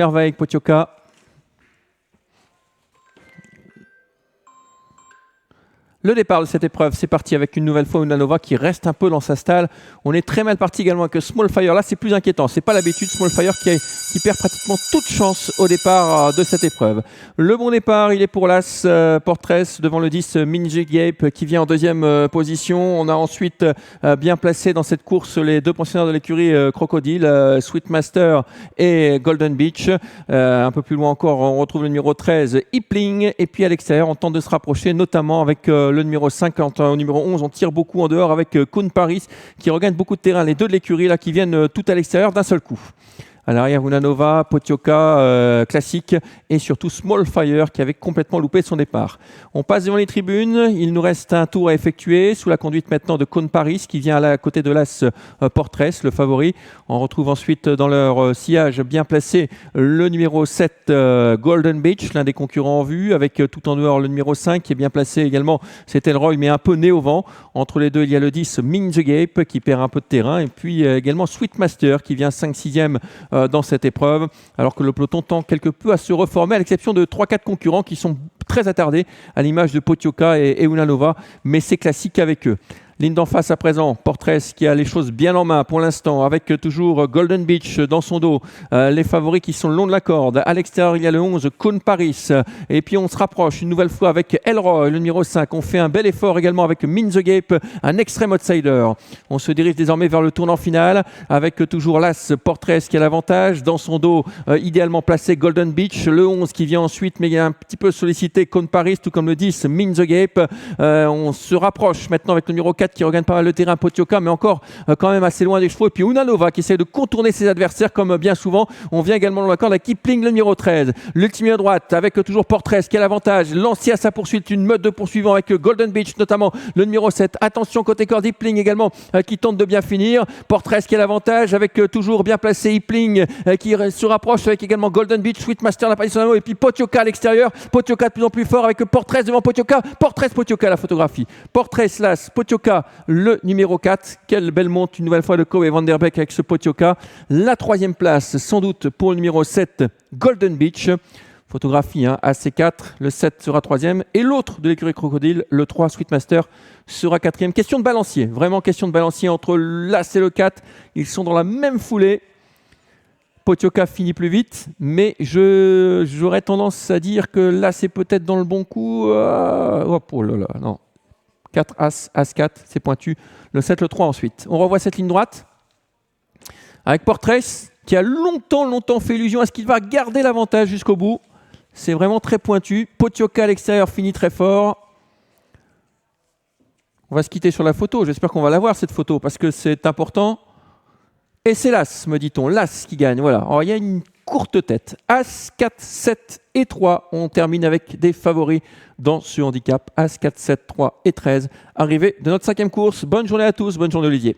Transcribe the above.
Avec Potioka. Le départ de cette épreuve, c'est parti avec une nouvelle fois Unanova qui reste un peu dans sa stalle. On est très mal parti également avec Small Fire. Là, c'est plus inquiétant. C'est pas l'habitude. Small Fire qui perd pratiquement toute chance au départ de cette épreuve. Le bon départ, il est pour l'As Portress devant le 10 Minji Gape qui vient en deuxième position. On a ensuite bien placé dans cette course les deux pensionnaires de l'écurie Crocodile, Sweetmaster et Golden Beach. Un peu plus loin encore, on retrouve le numéro 13, Ipling. Et puis à l'extérieur, on tente de se rapprocher, notamment avec le numéro 50, au numéro 11, on tire beaucoup en dehors avec Kun Paris qui regagne beaucoup de terrain. Les deux de l'écurie là qui viennent tout à l'extérieur d'un seul coup. À l'arrière, Unanova, Potioka, classique et surtout Small Fire qui avait complètement loupé son départ. On passe devant les tribunes. Il nous reste un tour à effectuer sous la conduite maintenant de Kun Paris qui vient à côté de l'As Portress, le favori. On retrouve ensuite dans leur sillage bien placé le numéro 7 Golden Beach, l'un des concurrents en vue, avec tout en dehors le numéro 5 qui est bien placé également. C'est Elroy mais un peu né au vent. Entre les deux, il y a le 10 Ming the Gape qui perd un peu de terrain et puis également Sweetmaster qui vient 5-6e dans cette épreuve, alors que le peloton tend quelque peu à se reformer, à l'exception de 3-4 concurrents qui sont très attardés, à l'image de Potioka et Unanova, mais c'est classique avec eux. Ligne d'en face à présent, Portress qui a les choses bien en main pour l'instant, avec toujours Golden Beach dans son dos. Les favoris qui sont le long de la corde. À l'extérieur, il y a le 11, Kun Paris. Et puis on se rapproche une nouvelle fois avec Elroy, le numéro 5. On fait un bel effort également avec Min the Gape, un extrême outsider. On se dirige désormais vers le tournant final, avec toujours l'As Portress qui a l'avantage. Dans son dos, idéalement placé Golden Beach. Le 11 qui vient ensuite, mais il y a un petit peu sollicité Kun Paris, tout comme le 10, Min the Gape. On se rapproche maintenant avec le numéro 4 qui regagne pas mal le terrain, Potioka, mais encore quand même assez loin des chevaux. Et puis Unanova qui essaie de contourner ses adversaires comme bien souvent. On vient également dans la corde avec Ipling, le numéro 13. L'ultime à droite avec toujours Portress qui a l'avantage. Lancé à sa poursuite, une meute de poursuivants avec Golden Beach, notamment le numéro 7. Attention côté corde, Ipling également qui tente de bien finir. Portress qui a l'avantage avec toujours bien placé Ipling qui se rapproche avec également Golden Beach, Sweetmaster n'a pas dit son mot. Et puis Potioka à l'extérieur. Potioka de plus en plus fort avec Portress devant Potioka. Portress, Potioka la photographie. Portress, Las, Potioka le numéro 4. Quelle belle monte une nouvelle fois de Kobe Van Der Beek avec ce Potioka. La troisième place sans doute pour le numéro 7 Golden Beach. Photographie AC4, le 7 sera troisième et l'autre de l'écurie Crocodile, le 3 Sweetmaster sera quatrième. Question de balancier, vraiment question de balancier entre l'As et le 4. Ils sont dans la même foulée. Potioka finit plus vite, mais j'aurais tendance à dire que là c'est peut-être dans le bon coup. Oh là là, non. 4 As, As 4, c'est pointu. Le 7, le 3 ensuite. On revoit cette ligne droite avec Portress qui a longtemps fait illusion à ce qu'il va garder l'avantage jusqu'au bout. C'est vraiment très pointu. Potioka à l'extérieur finit très fort. On va se quitter sur la photo. J'espère qu'on va la voir cette photo parce que c'est important. Et c'est l'As, me dit-on. L'As qui gagne. Voilà. Alors, il y a une courte tête. As, 4, 7 et 3. On termine avec des favoris dans ce handicap. As, 4, 7, 3 et 13. Arrivée de notre 5e course. Bonne journée à tous. Bonne journée Olivier.